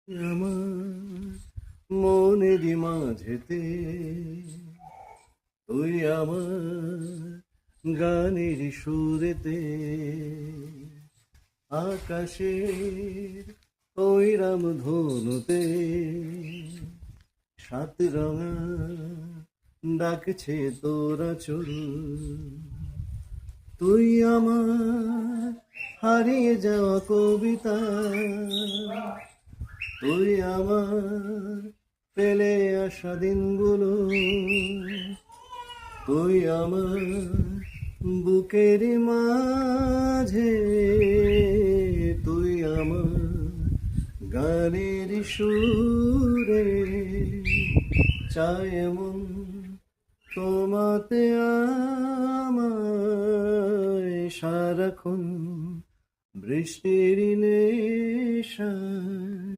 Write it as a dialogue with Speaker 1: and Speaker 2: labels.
Speaker 1: আমার মনেরই মাঝেতে তুই আমার গানের সুরেতে আকাশের ওই রাম ধনুতে সাত রঙা ডাকছে তোরা চুল। তুই আমার হারিয়ে যাওয়া কবিতা, তুই আমার পেলে আসা দিনগুলো, তুই আমার বুকের মাঝে, তুই আমার গানের সুরে। চায় মন তোমাতে আমায় সারাক্ষণ বৃষ্টির নেশায়।